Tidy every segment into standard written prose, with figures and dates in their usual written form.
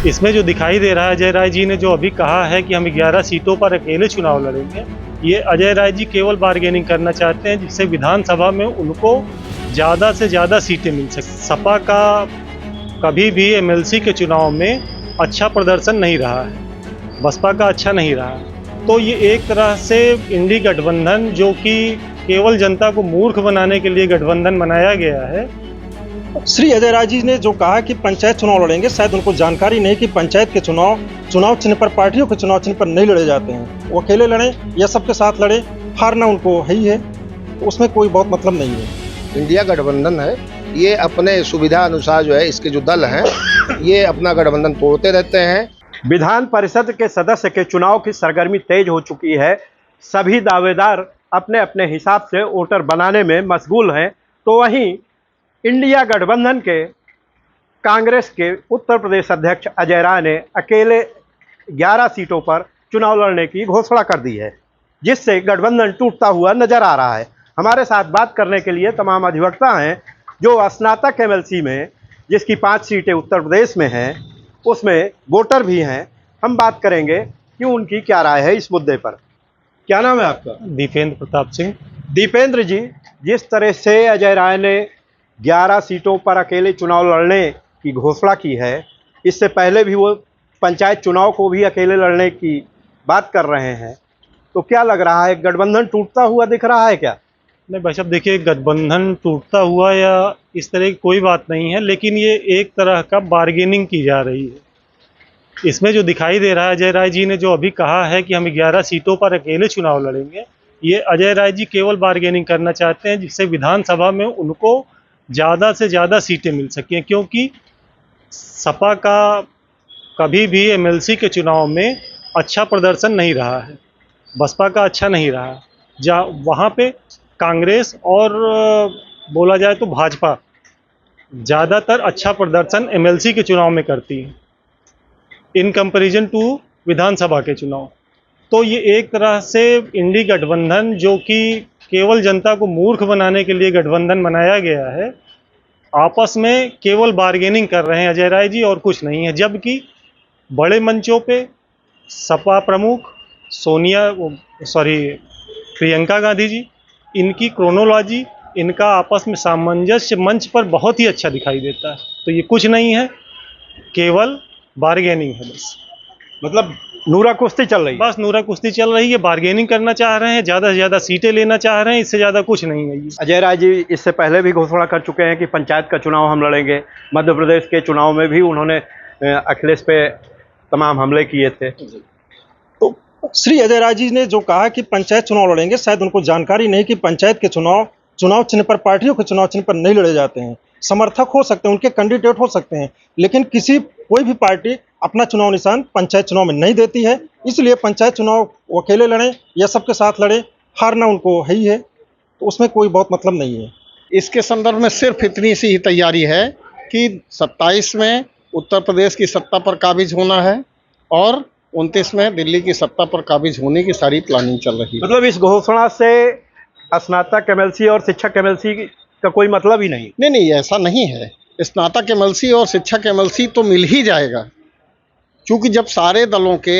इसमें जो दिखाई दे रहा है, अजय राय जी ने जो अभी कहा है कि हम 11 सीटों पर अकेले चुनाव लड़ेंगे, ये अजय राय जी केवल बार्गेनिंग करना चाहते हैं जिससे विधानसभा में उनको ज़्यादा से ज़्यादा सीटें मिल सकें। सपा का कभी भी एमएलसी के चुनाव में अच्छा प्रदर्शन नहीं रहा है, बसपा का अच्छा नहीं रहा, तो ये एक तरह से इंडी गठबंधन जो कि केवल जनता को मूर्ख बनाने के लिए गठबंधन बनाया गया है। श्री अजय राय जी ने जो कहा कि पंचायत चुनाव लड़ेंगे, शायद उनको जानकारी नहीं कि पंचायत के चुनाव चिन्ह पर, पार्टियों के चुनाव चिन्ह पर नहीं लड़े जाते हैं। वो अकेले लड़े या सबके साथ लड़े, हारना उनको है ही है, उसमें कोई बहुत मतलब नहीं है। इंडिया गठबंधन है, ये अपने सुविधा अनुसार जो है इसके जो दल हैं ये अपना गठबंधन तोड़ते रहते हैं। विधान परिषद के सदस्य के चुनाव की सरगर्मी तेज हो चुकी है। सभी दावेदार अपने अपने हिसाब से वोटर बनाने में मशगूल हैं। तो वहीं इंडिया गठबंधन के कांग्रेस के उत्तर प्रदेश अध्यक्ष अजय राय ने अकेले 11 सीटों पर चुनाव लड़ने की घोषणा कर दी है, जिससे गठबंधन टूटता हुआ नजर आ रहा है। हमारे साथ बात करने के लिए तमाम अधिवक्ता हैं जो स्नातक एमएलसी में, जिसकी 5 सीटें उत्तर प्रदेश में हैं, उसमें वोटर भी हैं। हम बात करेंगे कि उनकी क्या राय है इस मुद्दे पर। क्या नाम है आपका? दीपेंद्र प्रताप सिंह। दीपेंद्र जी, जिस तरह से अजय राय ने 11 सीटों पर अकेले चुनाव लड़ने की घोषणा की है, इससे पहले भी वो पंचायत चुनाव को भी अकेले लड़ने की बात कर रहे हैं, तो क्या लग रहा है, गठबंधन टूटता हुआ दिख रहा है क्या? नहीं भाई साहब, देखिए, गठबंधन टूटता हुआ या इस तरह की कोई बात नहीं है, लेकिन ये एक तरह का बार्गेनिंग की जा रही है। इसमें जो दिखाई दे रहा है, अजय राय जी ने जो अभी कहा है कि हम 11 सीटों पर अकेले चुनाव लड़ेंगे, ये अजय राय जी केवल बार्गेनिंग करना चाहते हैं जिससे विधानसभा में उनको ज़्यादा से ज़्यादा सीटें मिल सकें, क्योंकि सपा का कभी भी एमएलसी के चुनाव में अच्छा प्रदर्शन नहीं रहा है, बसपा का अच्छा नहीं रहा, जहाँ वहाँ पे कांग्रेस और बोला जाए तो भाजपा ज़्यादातर अच्छा प्रदर्शन एमएलसी के चुनाव में करती है इन कंपैरिजन टू विधानसभा के चुनाव। तो ये एक तरह से इंडी गठबंधन जो कि केवल जनता को मूर्ख बनाने के लिए गठबंधन बनाया गया है, आपस में केवल बार्गेनिंग कर रहे हैं अजय राय जी और कुछ नहीं है। जबकि बड़े मंचों पे सपा प्रमुख प्रियंका गांधी जी, इनकी क्रोनोलॉजी, इनका आपस में सामंजस्य मंच पर बहुत ही अच्छा दिखाई देता है। तो ये कुछ नहीं है, केवल बार्गेनिंग है बस। मतलब नूरा कुश्ती चल रही है। बस नूरा कुश्ती चल रही है, बार्गेनिंग करना चाह रहे हैं, ज़्यादा से ज़्यादा सीटें लेना चाह रहे हैं, इससे ज़्यादा कुछ नहीं है। अजय राय जी इससे पहले भी घोषणा कर चुके हैं कि पंचायत का चुनाव हम लड़ेंगे। मध्य प्रदेश के चुनाव में भी उन्होंने अखिलेश पे तमाम हमले किए थे। तो श्री अजय राय जी ने जो कहा कि पंचायत चुनाव लड़ेंगे, शायद उनको जानकारी नहीं कि पंचायत के चुनाव चिन्ह पर, पार्टियों के चुनाव चिन्ह पर नहीं लड़े जाते हैं। समर्थक हो सकते हैं, उनके कैंडिडेट हो सकते हैं, लेकिन कोई भी पार्टी अपना चुनाव निशान पंचायत चुनाव में नहीं देती है। इसलिए पंचायत चुनाव वो अकेले लड़े या सबके साथ लड़े, हारना उनको है ही है, तो उसमें कोई बहुत मतलब नहीं है। इसके संदर्भ में सिर्फ इतनी सी ही तैयारी है कि 27 में उत्तर प्रदेश की सत्ता पर काबिज होना है और 29 में दिल्ली की सत्ता पर काबिज होने की सारी प्लानिंग चल रही है। मतलब इस घोषणा से स्नातक एमएलसी और शिक्षक एमएलसी का कोई मतलब ही नहीं? नहीं, ऐसा नहीं है। स्नातक एमएलसी और शिक्षक एमएलसी तो मिल ही जाएगा, क्योंकि जब सारे दलों के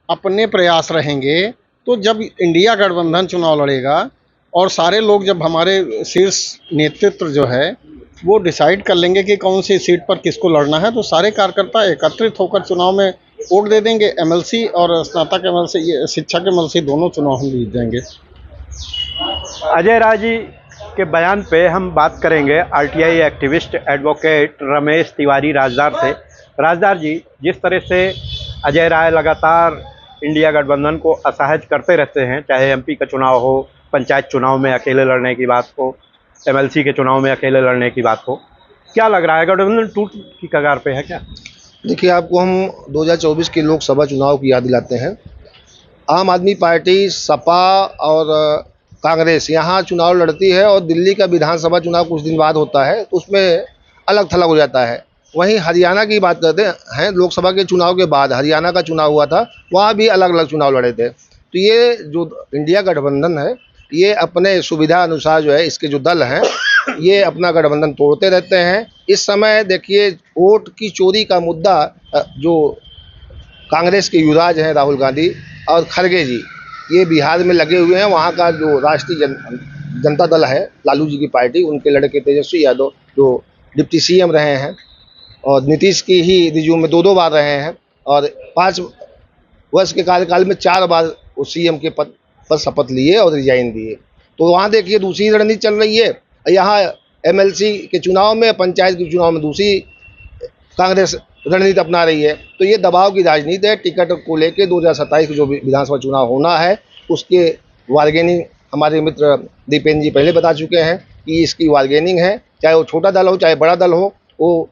अपने प्रयास रहेंगे, तो जब इंडिया गठबंधन चुनाव लड़ेगा और सारे लोग, जब हमारे शीर्ष नेतृत्व जो है वो डिसाइड कर लेंगे कि कौन सी सीट पर किसको लड़ना है, तो सारे कार्यकर्ता एकत्रित होकर चुनाव में वोट दे देंगे। एमएलसी और स्नातक एमएलसी, शिक्षक एमएलसी दोनों चुनाव हम जीत जाएंगे। अजय राय जी के बयान पे हम बात करेंगे RTI activist advocate Ramesh Tiwari Rajdar से। राजदार जी, जिस तरह से अजय राय लगातार इंडिया गठबंधन को असहज करते रहते हैं, चाहे एमपी का चुनाव हो, पंचायत चुनाव में अकेले लड़ने की बात हो, एमएलसी के चुनाव में अकेले लड़ने की बात हो, क्या लग रहा है, गठबंधन टूट की कगार पे है क्या? देखिए, आपको हम 2024 के लोकसभा चुनाव की याद दिलाते हैं। आम आदमी पार्टी, सपा और कांग्रेस यहाँ चुनाव लड़ती है और दिल्ली का विधानसभा चुनाव कुछ दिन बाद होता है, तो उसमें अलग थलग हो जाता है। वहीं हरियाणा की बात करते हैं, लोकसभा के चुनाव के बाद हरियाणा का चुनाव हुआ था, वहाँ भी अलग अलग चुनाव लड़े थे। तो ये जो इंडिया गठबंधन है, ये अपने सुविधा अनुसार जो है इसके जो दल हैं ये अपना गठबंधन तोड़ते रहते हैं। इस समय देखिए वोट की चोरी का मुद्दा जो कांग्रेस के युवराज हैं राहुल गांधी और खड़गे जी, ये बिहार में लगे हुए हैं। वहाँ का जो राष्ट्रीय जनता दल है, लालू जी की पार्टी, उनके लड़के तेजस्वी यादव जो डिप्टी सीएम रहे हैं और नीतीश की ही रिज्यूम में 2-2 बार रहे हैं और 5 वर्ष के कार्यकाल में 4 बार वो सीएम के पद पर शपथ लिए और रिजाइन दिए। तो वहाँ देखिए दूसरी रणनीति चल रही है। यहाँ एमएलसी के चुनाव में, पंचायत के चुनाव में दूसरी कांग्रेस रणनीति अपना रही है। तो ये दबाव की राजनीति है। टिकट को लेके 2027 के जो विधानसभा चुनाव होना है उसके बार्गेनिंग हमारे मित्र दीपेंद्र जी पहले बता चुके हैं कि इसकी बार्गेनिंग है। चाहे वो छोटा दल हो चाहे बड़ा दल हो, वो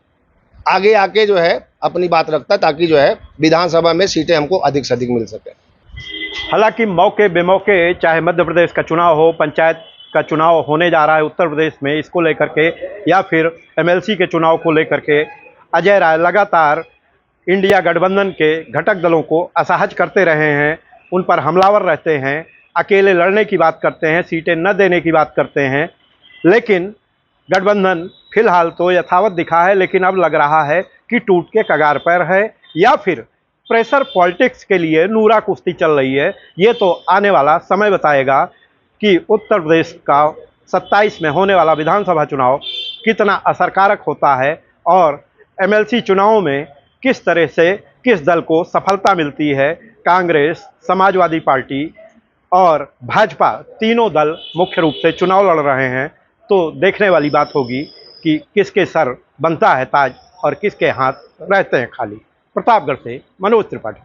आगे आके जो है अपनी बात रखता है ताकि जो है विधानसभा में सीटें हमको अधिक से अधिक मिल सके। हालांकि मौके बेमौके, चाहे मध्य प्रदेश का चुनाव हो, पंचायत का चुनाव होने जा रहा है उत्तर प्रदेश में, इसको लेकर के या फिर एमएलसी के चुनाव को लेकर के अजय राय लगातार इंडिया गठबंधन के घटक दलों को असहज करते रहे हैं, उन पर हमलावर रहते हैं, अकेले लड़ने की बात करते हैं, सीटें न देने की बात करते हैं। लेकिन गठबंधन फिलहाल तो यथावत दिखा है, लेकिन अब लग रहा है कि टूट के कगार पर है या फिर प्रेशर पॉलिटिक्स के लिए नूरा कुश्ती चल रही है। ये तो आने वाला समय बताएगा कि उत्तर प्रदेश का 27 में होने वाला विधानसभा चुनाव कितना असरकारक होता है और एमएलसी चुनावों में किस तरह से किस दल को सफलता मिलती है। कांग्रेस, समाजवादी पार्टी और भाजपा तीनों दल मुख्य रूप से चुनाव लड़ रहे हैं, तो देखने वाली बात होगी कि किसके सर बनता है ताज और किसके हाथ रहते हैं खाली। प्रतापगढ़ से मनोज त्रिपाठी।